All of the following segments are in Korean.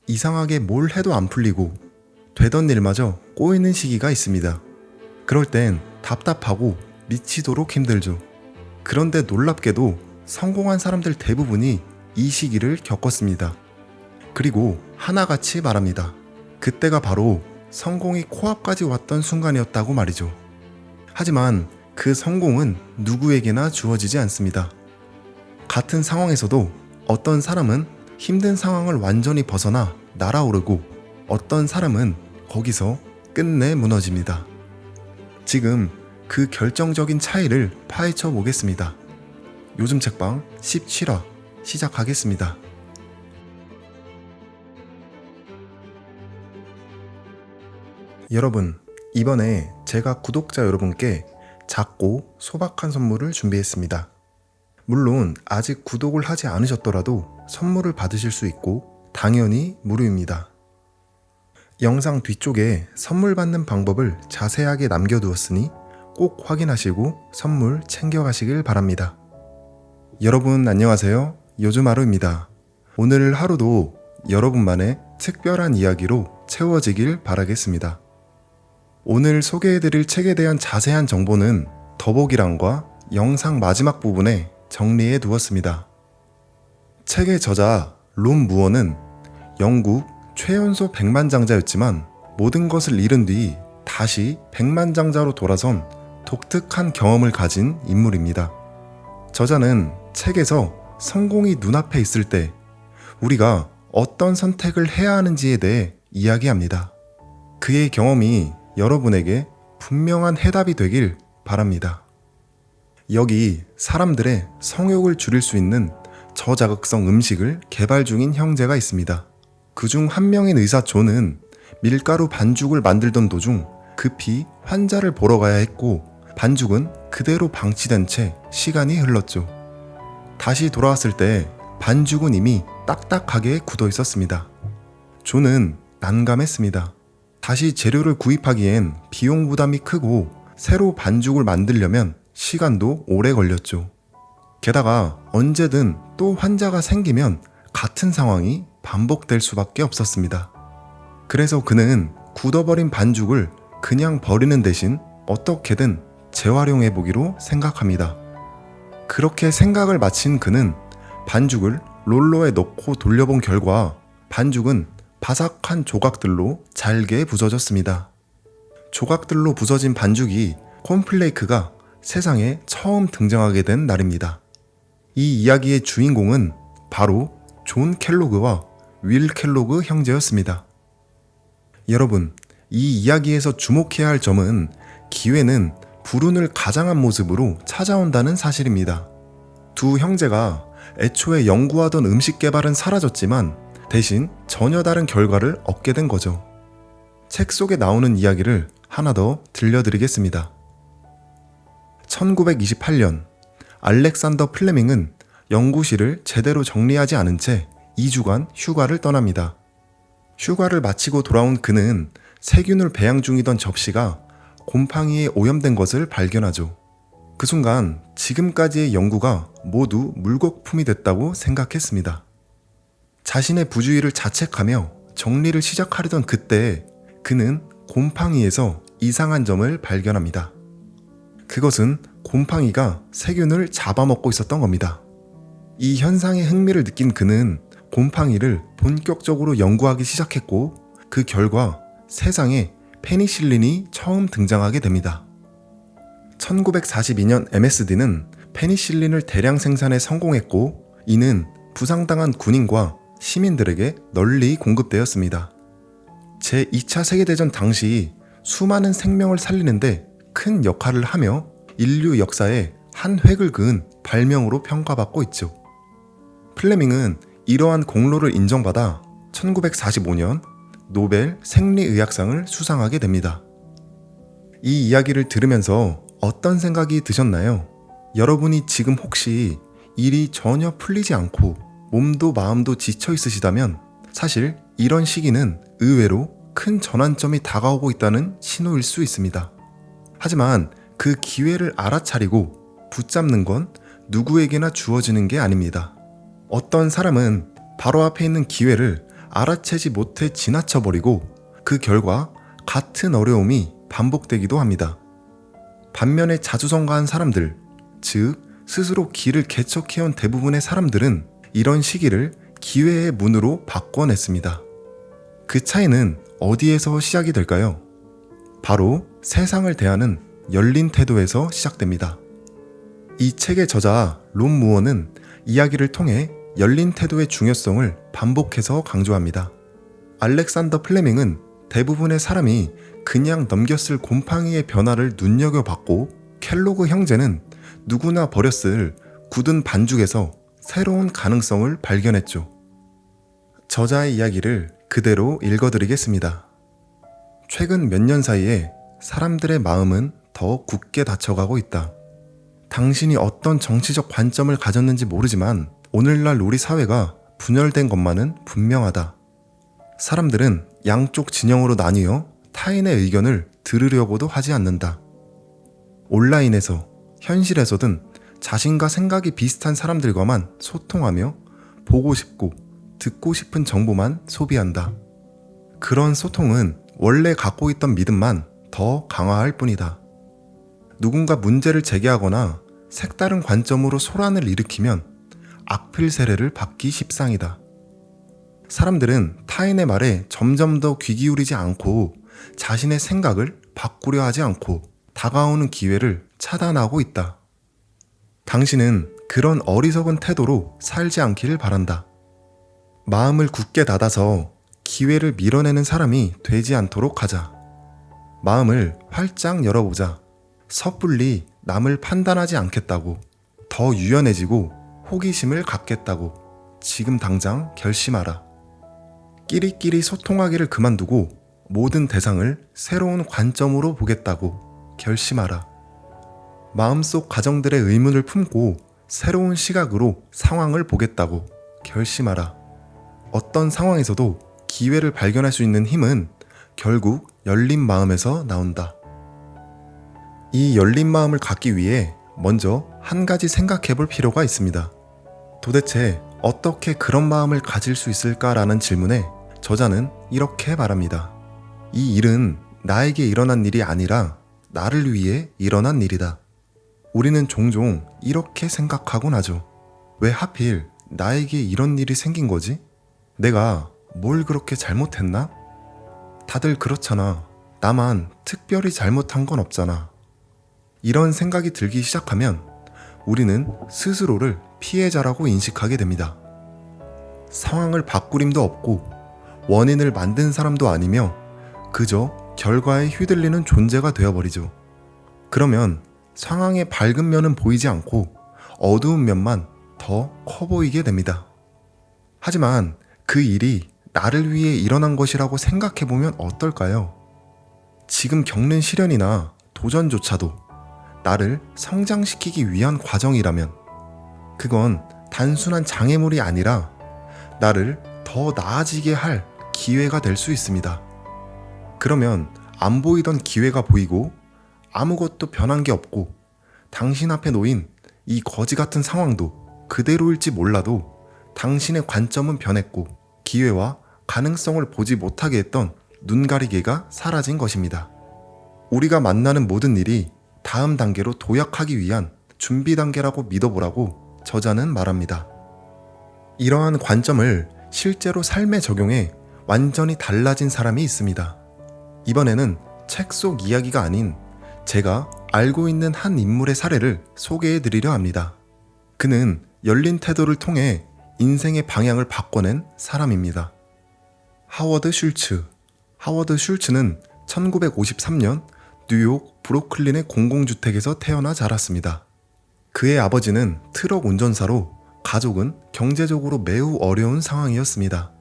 이상하게 뭘 해도 안 풀리고 되던 일마저 꼬이는 시기가 있습니다. 그럴 땐 답답하고 미치도록 힘들죠. 그런데 놀랍게도 성공한 사람들 대부분이 이 시기를 겪었습니다. 그리고 하나같이 말합니다. 그때가 바로 성공이 코앞까지 왔던 순간이었다고 말이죠. 하지만 그 성공은 누구에게나 주어지지 않습니다. 같은 상황에서도 어떤 사람은 힘든 상황을 완전히 벗어나 날아오르고 어떤 사람은 거기서 끝내 무너집니다. 지금 그 결정적인 차이를 파헤쳐 보겠습니다. 요즘 책방 17화 시작하겠습니다. 여러분, 이번에 제가 구독자 여러분께 작고 소박한 선물을 준비했습니다. 물론 아직 구독을 하지 않으셨더라도 선물을 받으실 수 있고 당연히 무료입니다. 영상 뒤쪽에 선물 받는 방법을 자세하게 남겨두었으니 꼭 확인하시고 선물 챙겨가시길 바랍니다. 여러분 안녕하세요. 요즘하루입니다. 오늘 하루도 여러분만의 특별한 이야기로 채워지길 바라겠습니다. 오늘 소개해드릴 책에 대한 자세한 정보는 더보기란과 영상 마지막 부분에 정리해 두었습니다. 책의 저자 론 무어는 영국 최연소 백만장자였지만 모든 것을 잃은 뒤 다시 백만장자로 돌아선 독특한 경험을 가진 인물입니다. 저자는 책에서 성공이 눈앞에 있을 때 우리가 어떤 선택을 해야 하는지에 대해 이야기합니다. 그의 경험이 여러분에게 분명한 해답이 되길 바랍니다. 여기 사람들의 성욕을 줄일 수 있는 저자극성 음식을 개발 중인 형제가 있습니다. 그중 한 명인 의사 존은 밀가루 반죽을 만들던 도중 급히 환자를 보러 가야 했고 반죽은 그대로 방치된 채 시간이 흘렀죠. 다시 돌아왔을 때 반죽은 이미 딱딱하게 굳어 있었습니다. 존은 난감했습니다. 다시 재료를 구입하기엔 비용 부담이 크고 새로 반죽을 만들려면 시간도 오래 걸렸죠. 게다가 언제든 또 환자가 생기면 같은 상황이 반복될 수밖에 없었습니다. 그래서 그는 굳어버린 반죽을 그냥 버리는 대신 어떻게든 재활용해보기로 생각합니다. 그렇게 생각을 마친 그는 반죽을 롤러에 넣고 돌려본 결과 반죽은 바삭한 조각들로 잘게 부서졌습니다. 조각들로 부서진 반죽이 콘플레이크가 세상에 처음 등장하게 된 날입니다. 이 이야기의 주인공은 바로 존 켈로그와 윌 켈로그 형제였습니다. 여러분, 이 이야기에서 주목해야 할 점은 기회는 불운을 가장한 모습으로 찾아온다는 사실입니다. 두 형제가 애초에 연구하던 음식 개발은 사라졌지만 대신 전혀 다른 결과를 얻게 된 거죠. 책 속에 나오는 이야기를 하나 더 들려드리겠습니다. 1928년 알렉산더 플레밍은 연구실을 제대로 정리하지 않은 채 2주간 휴가를 떠납니다. 휴가를 마치고 돌아온 그는 세균을 배양 중이던 접시가 곰팡이에 오염된 것을 발견하죠. 그 순간 지금까지의 연구가 모두 물거품이 됐다고 생각했습니다. 자신의 부주의를 자책하며 정리를 시작하려던 그때 그는 곰팡이에서 이상한 점을 발견합니다. 그것은 곰팡이가 세균을 잡아먹고 있었던 겁니다. 이 현상에 흥미를 느낀 그는 곰팡이를 본격적으로 연구하기 시작했고 그 결과 세상에 페니실린이 처음 등장하게 됩니다. 1942년 MSD는 페니실린을 대량 생산에 성공했고 이는 부상당한 군인과 시민들에게 널리 공급되었습니다. 제2차 세계대전 당시 수많은 생명을 살리는데 큰 역할을 하며 인류 역사에 한 획을 그은 발명으로 평가받고 있죠. 플레밍은 이러한 공로를 인정받아 1945년 노벨 생리의학상을 수상하게 됩니다. 이 이야기를 들으면서 어떤 생각이 드셨나요? 여러분이 지금 혹시 일이 전혀 풀리지 않고 몸도 마음도 지쳐 있으시다면 사실 이런 시기는 의외로 큰 전환점이 다가오고 있다는 신호일 수 있습니다. 하지만 그 기회를 알아차리고 붙잡는 건 누구에게나 주어지는 게 아닙니다. 어떤 사람은 바로 앞에 있는 기회를 알아채지 못해 지나쳐버리고 그 결과 같은 어려움이 반복되기도 합니다. 반면에 자주성가한 사람들, 즉 스스로 길을 개척해온 대부분의 사람들은 이런 시기를 기회의 문으로 바꿔냈습니다. 그 차이는 어디에서 시작이 될까요? 바로 세상을 대하는 열린 태도에서 시작됩니다. 이 책의 저자 론 무어는 이야기를 통해 열린 태도의 중요성을 반복해서 강조합니다. 알렉산더 플레밍은 대부분의 사람이 그냥 넘겼을 곰팡이의 변화를 눈여겨봤고, 켈로그 형제는 누구나 버렸을 굳은 반죽에서 새로운 가능성을 발견했죠. 저자의 이야기를 그대로 읽어드리겠습니다. 최근 몇 년 사이에 사람들의 마음은 더 굳게 닫혀가고 있다. 당신이 어떤 정치적 관점을 가졌는지 모르지만 오늘날 우리 사회가 분열된 것만은 분명하다. 사람들은 양쪽 진영으로 나뉘어 타인의 의견을 들으려고도 하지 않는다. 온라인에서, 현실에서든 자신과 생각이 비슷한 사람들과만 소통하며 보고 싶고 듣고 싶은 정보만 소비한다. 그런 소통은 원래 갖고 있던 믿음만 더 강화할 뿐이다. 누군가 문제를 제기하거나 색다른 관점으로 소란을 일으키면 악필 세례를 받기 십상이다. 사람들은 타인의 말에 점점 더 귀 기울이지 않고 자신의 생각을 바꾸려 하지 않고 다가오는 기회를 차단하고 있다. 당신은 그런 어리석은 태도로 살지 않기를 바란다. 마음을 굳게 닫아서 기회를 밀어내는 사람이 되지 않도록 하자. 마음을 활짝 열어보자. 섣불리 남을 판단하지 않겠다고, 더 유연해지고 호기심을 갖겠다고 지금 당장 결심하라. 끼리끼리 소통하기를 그만두고 모든 대상을 새로운 관점으로 보겠다고 결심하라. 마음속 가정들의 의문을 품고 새로운 시각으로 상황을 보겠다고 결심하라. 어떤 상황에서도 기회를 발견할 수 있는 힘은 결국 열린 마음에서 나온다. 이 열린 마음을 갖기 위해 먼저 한 가지 생각해 볼 필요가 있습니다. 도대체 어떻게 그런 마음을 가질 수 있을까라는 질문에 저자는 이렇게 말합니다. 이 일은 나에게 일어난 일이 아니라 나를 위해 일어난 일이다. 우리는 종종 이렇게 생각하곤 하죠. 왜 하필 나에게 이런 일이 생긴 거지? 내가 뭘 그렇게 잘못했나? 다들 그렇잖아. 나만 특별히 잘못한 건 없잖아. 이런 생각이 들기 시작하면 우리는 스스로를 피해자라고 인식하게 됩니다. 상황을 바꿀 힘도 없고 원인을 만든 사람도 아니며 그저 결과에 휘둘리는 존재가 되어버리죠. 그러면 상황의 밝은 면은 보이지 않고 어두운 면만 더 커 보이게 됩니다. 하지만 그 일이 나를 위해 일어난 것이라고 생각해보면 어떨까요? 지금 겪는 시련이나 도전조차도 나를 성장시키기 위한 과정이라면 그건 단순한 장애물이 아니라 나를 더 나아지게 할 기회가 될 수 있습니다. 그러면 안 보이던 기회가 보이고 아무것도 변한 게 없고 당신 앞에 놓인 이 거지 같은 상황도 그대로일지 몰라도 당신의 관점은 변했고 기회와 가능성을 보지 못하게 했던 눈가리개가 사라진 것입니다. 우리가 만나는 모든 일이 다음 단계로 도약하기 위한 준비 단계라고 믿어보라고 저자는 말합니다. 이러한 관점을 실제로 삶에 적용해 완전히 달라진 사람이 있습니다. 이번에는 책 속 이야기가 아닌 제가 알고 있는 한 인물의 사례를 소개해 드리려 합니다. 그는 열린 태도를 통해 인생의 방향을 바꿔낸 사람입니다. 하워드 슐츠. 하워드 슐츠는 1953년 뉴욕 브루클린의 공공주택에서 태어나 자랐습니다. 그의 아버지는 트럭 운전사로 가족은 경제적으로 매우 어려운 상황이었습니다.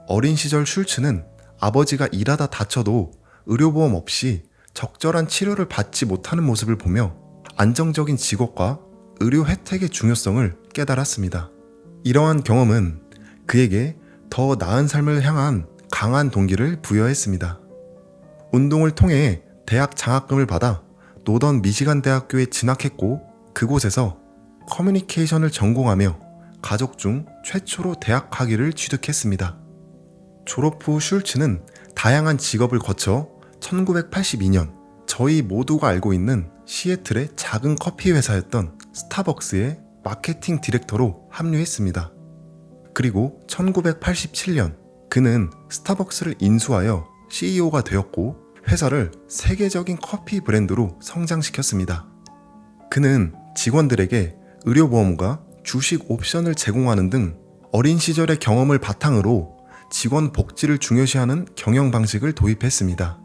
어린 시절 슐츠는 아버지가 일하다 다쳐도 의료보험 없이 적절한 치료를 받지 못하는 모습을 보며 안정적인 직업과 의료 혜택의 중요성을 깨달았습니다. 이러한 경험은 그에게 더 나은 삶을 향한 강한 동기를 부여했습니다. 운동을 통해 대학 장학금을 받아 노던 미시간 대학교에 진학했고 그곳에서 커뮤니케이션을 전공하며 가족 중 최초로 대학 학위를 취득했습니다. 졸업 후 슐츠는 다양한 직업을 거쳐 1982년 저희 모두가 알고 있는 시애틀의 작은 커피 회사였던 스타벅스의 마케팅 디렉터로 합류했습니다. 그리고 1987년 그는 스타벅스를 인수하여 CEO가 되었고 회사를 세계적인 커피 브랜드로 성장시켰습니다. 그는 직원들에게 의료보험과 주식 옵션을 제공하는 등 어린 시절의 경험을 바탕으로 직원 복지를 중요시하는 경영 방식을 도입했습니다.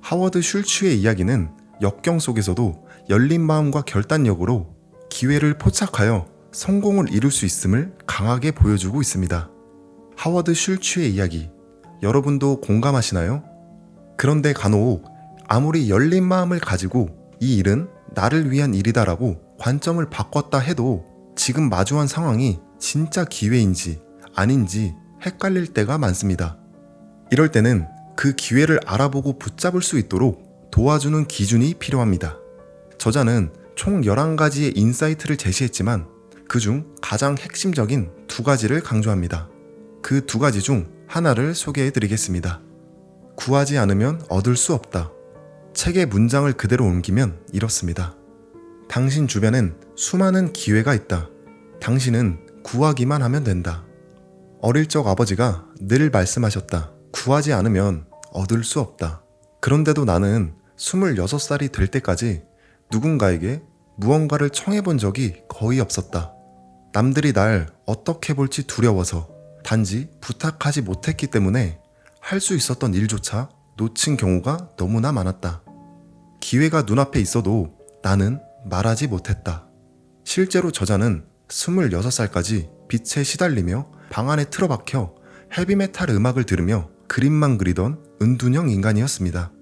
하워드 슐츠의 이야기는 역경 속에서도 열린 마음과 결단력으로 기회를 포착하여 성공을 이룰 수 있음을 강하게 보여주고 있습니다. 하워드 슐츠의 이야기, 여러분도 공감하시나요? 그런데 간혹 아무리 열린 마음을 가지고 이 일은 나를 위한 일이다라고 관점을 바꿨다 해도 지금 마주한 상황이 진짜 기회인지 아닌지 헷갈릴 때가 많습니다. 이럴 때는 그 기회를 알아보고 붙잡을 수 있도록 도와주는 기준이 필요합니다. 저자는 총 11가지의 인사이트를 제시했지만 그중 가장 핵심적인 2가지를 강조합니다. 그 2가지 중 하나를 소개해드리겠습니다. 구하지 않으면 얻을 수 없다. 책의 문장을 그대로 옮기면 이렇습니다. 당신 주변엔 수많은 기회가 있다. 당신은 구하기만 하면 된다. 어릴 적 아버지가 늘 말씀하셨다. 구하지 않으면 얻을 수 없다. 그런데도 나는 26살이 될 때까지 누군가에게 무언가를 청해본 적이 거의 없었다. 남들이 날 어떻게 볼지 두려워서 단지 부탁하지 못했기 때문에 할 수 있었던 일조차 놓친 경우가 너무나 많았다. 기회가 눈앞에 있어도 나는 말하지 못했다. 실제로 저자는 26살까지 빛에 시달리며 방 안에 틀어박혀 헤비메탈 음악을 들으며 그림만 그리던 은둔형 인간이었습니다.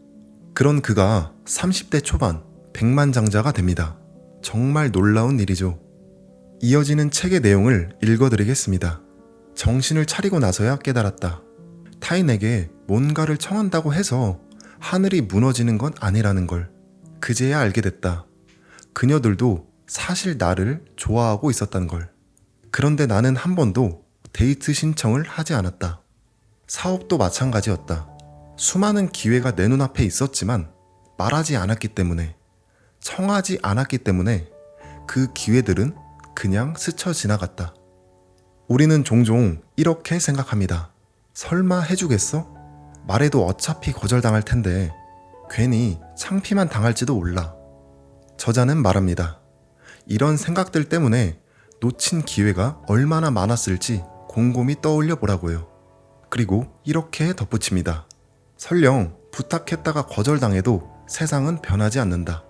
그런 그가 30대 초반 백만장자가 됩니다. 정말 놀라운 일이죠. 이어지는 책의 내용을 읽어드리겠습니다. 정신을 차리고 나서야 깨달았다. 타인에게 뭔가를 청한다고 해서 하늘이 무너지는 건 아니라는 걸 그제야 알게 됐다. 그녀들도 사실 나를 좋아하고 있었단 걸. 그런데 나는 한 번도 데이트 신청을 하지 않았다. 사업도 마찬가지였다. 수많은 기회가 내 눈앞에 있었지만 말하지 않았기 때문에, 청하지 않았기 때문에 그 기회들은 그냥 스쳐 지나갔다. 우리는 종종 이렇게 생각합니다. 설마 해주겠어? 말해도 어차피 거절당할 텐데 괜히 창피만 당할지도 몰라. 저자는 말합니다. 이런 생각들 때문에 놓친 기회가 얼마나 많았을지 곰곰이 떠올려 보라고요. 그리고 이렇게 덧붙입니다. 설령 부탁했다가 거절당해도 세상은 변하지 않는다.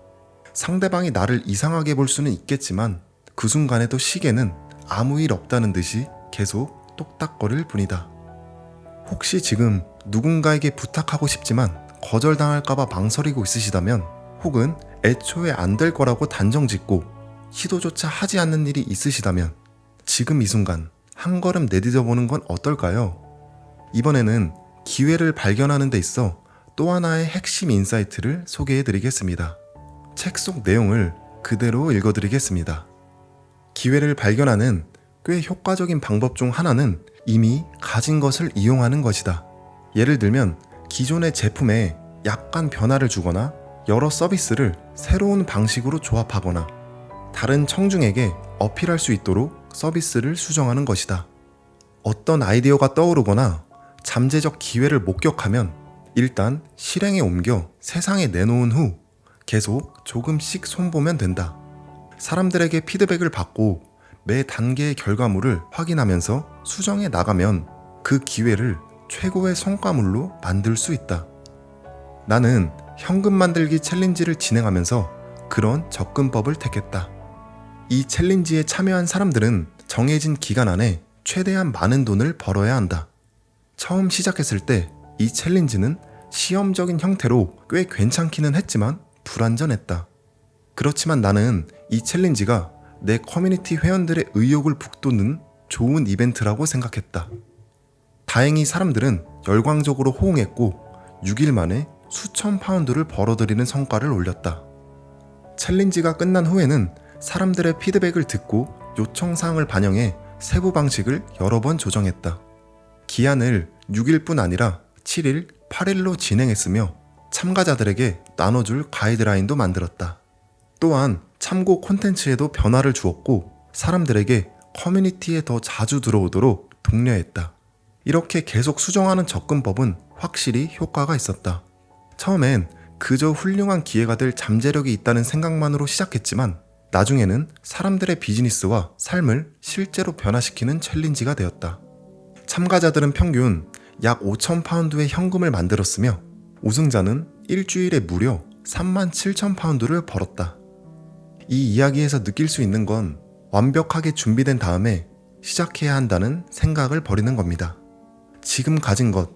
상대방이 나를 이상하게 볼 수는 있겠지만 그 순간에도 시계는 아무 일 없다는 듯이 계속 똑딱거릴 뿐이다. 혹시 지금 누군가에게 부탁하고 싶지만 거절당할까봐 망설이고 있으시다면, 혹은 애초에 안 될 거라고 단정짓고 시도조차 하지 않는 일이 있으시다면 지금 이 순간 한 걸음 내디뎌보는 건 어떨까요? 이번에는 기회를 발견하는 데 있어 또 하나의 핵심 인사이트를 소개해드리겠습니다. 책 속 내용을 그대로 읽어드리겠습니다. 기회를 발견하는 꽤 효과적인 방법 중 하나는 이미 가진 것을 이용하는 것이다. 예를 들면 기존의 제품에 약간 변화를 주거나 여러 서비스를 새로운 방식으로 조합하거나 다른 청중에게 어필할 수 있도록 서비스를 수정하는 것이다. 어떤 아이디어가 떠오르거나 잠재적 기회를 목격하면 일단 실행에 옮겨 세상에 내놓은 후 계속 조금씩 손보면 된다. 사람들에게 피드백을 받고 매 단계의 결과물을 확인하면서 수정해 나가면 그 기회를 최고의 성과물로 만들 수 있다. 나는 현금 만들기 챌린지를 진행하면서 그런 접근법을 택했다. 이 챌린지에 참여한 사람들은 정해진 기간 안에 최대한 많은 돈을 벌어야 한다. 처음 시작했을 때 이 챌린지는 시험적인 형태로 꽤 괜찮기는 했지만 불완전했다. 그렇지만 나는 이 챌린지가 내 커뮤니티 회원들의 의욕을 북돋는 좋은 이벤트라고 생각했다. 다행히 사람들은 열광적으로 호응했고 6일 만에 수천 파운드를 벌어들이는 성과를 올렸다. 챌린지가 끝난 후에는 사람들의 피드백을 듣고 요청사항을 반영해 세부 방식을 여러 번 조정했다. 기한을 6일뿐 아니라 7일, 8일로 진행했으며 참가자들에게 나눠줄 가이드라인도 만들었다. 또한 참고 콘텐츠에도 변화를 주었고 사람들에게 커뮤니티에 더 자주 들어오도록 독려했다. 이렇게 계속 수정하는 접근법은 확실히 효과가 있었다. 처음엔 그저 훌륭한 기회가 될 잠재력이 있다는 생각만으로 시작했지만 나중에는 사람들의 비즈니스와 삶을 실제로 변화시키는 챌린지가 되었다. 참가자들은 평균 약 5,000파운드의 현금을 만들었으며 우승자는 일주일에 무려 37,000파운드를 벌었다. 이 이야기에서 느낄 수 있는 건 완벽하게 준비된 다음에 시작해야 한다는 생각을 버리는 겁니다. 지금 가진 것,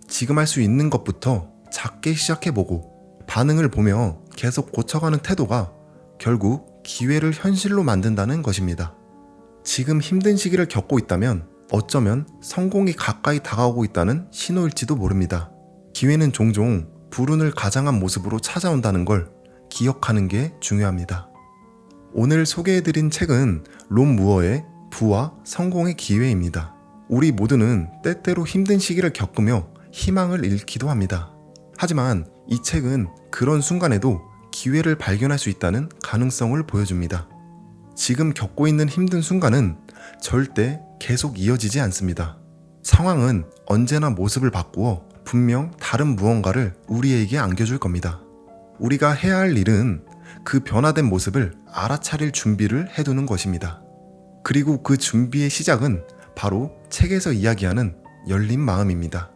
지금 할 수 있는 것부터 작게 시작해보고 반응을 보며 계속 고쳐가는 태도가 결국 기회를 현실로 만든다는 것입니다. 지금 힘든 시기를 겪고 있다면 어쩌면 성공이 가까이 다가오고 있다는 신호일지도 모릅니다. 기회는 종종 불운을 가장한 모습으로 찾아온다는 걸 기억하는 게 중요합니다. 오늘 소개해드린 책은 론 무어의 부와 성공의 기회입니다. 우리 모두는 때때로 힘든 시기를 겪으며 희망을 잃기도 합니다. 하지만 이 책은 그런 순간에도 기회를 발견할 수 있다는 가능성을 보여줍니다. 지금 겪고 있는 힘든 순간은 절대 계속 이어지지 않습니다. 상황은 언제나 모습을 바꾸어 분명 다른 무언가를 우리에게 안겨줄 겁니다. 우리가 해야 할 일은 그 변화된 모습을 알아차릴 준비를 해두는 것입니다. 그리고 그 준비의 시작은 바로 책에서 이야기하는 열린 마음입니다.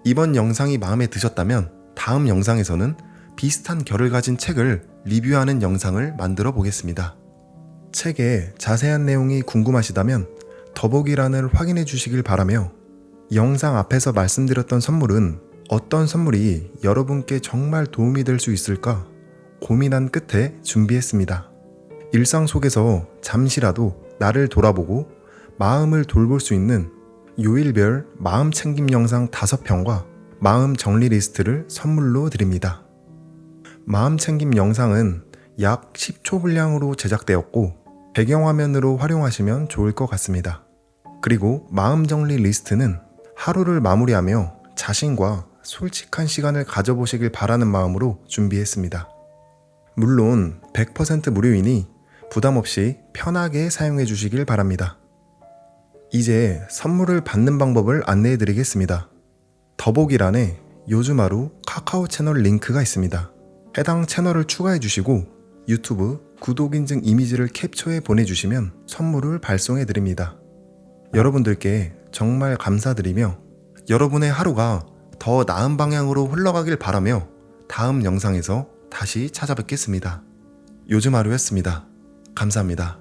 이번 영상이 마음에 드셨다면 다음 영상에서는 비슷한 결을 가진 책을 리뷰하는 영상을 만들어 보겠습니다. 책의 자세한 내용이 궁금하시다면 더보기란을 확인해 주시길 바라며 영상 앞에서 말씀드렸던 선물은 어떤 선물이 여러분께 정말 도움이 될 수 있을까 고민한 끝에 준비했습니다. 일상 속에서 잠시라도 나를 돌아보고 마음을 돌볼 수 있는 요일별 마음 챙김 영상 5편과 마음 정리 리스트를 선물로 드립니다. 마음 챙김 영상은 약 10초 분량으로 제작되었고 배경화면으로 활용하시면 좋을 것 같습니다. 그리고 마음 정리 리스트는 하루를 마무리하며 자신과 솔직한 시간을 가져보시길 바라는 마음으로 준비했습니다. 물론 100% 무료이니 부담 없이 편하게 사용해 주시길 바랍니다. 이제 선물을 받는 방법을 안내해 드리겠습니다. 더보기란에 요즘 하루 카카오 채널 링크가 있습니다. 해당 채널을 추가해 주시고 유튜브 구독 인증 이미지를 캡처해 보내주시면 선물을 발송해 드립니다. 여러분들께 정말 감사드리며 여러분의 하루가 더 나은 방향으로 흘러가길 바라며 다음 영상에서 다시 찾아뵙겠습니다. 요즘 하루였습니다. 감사합니다.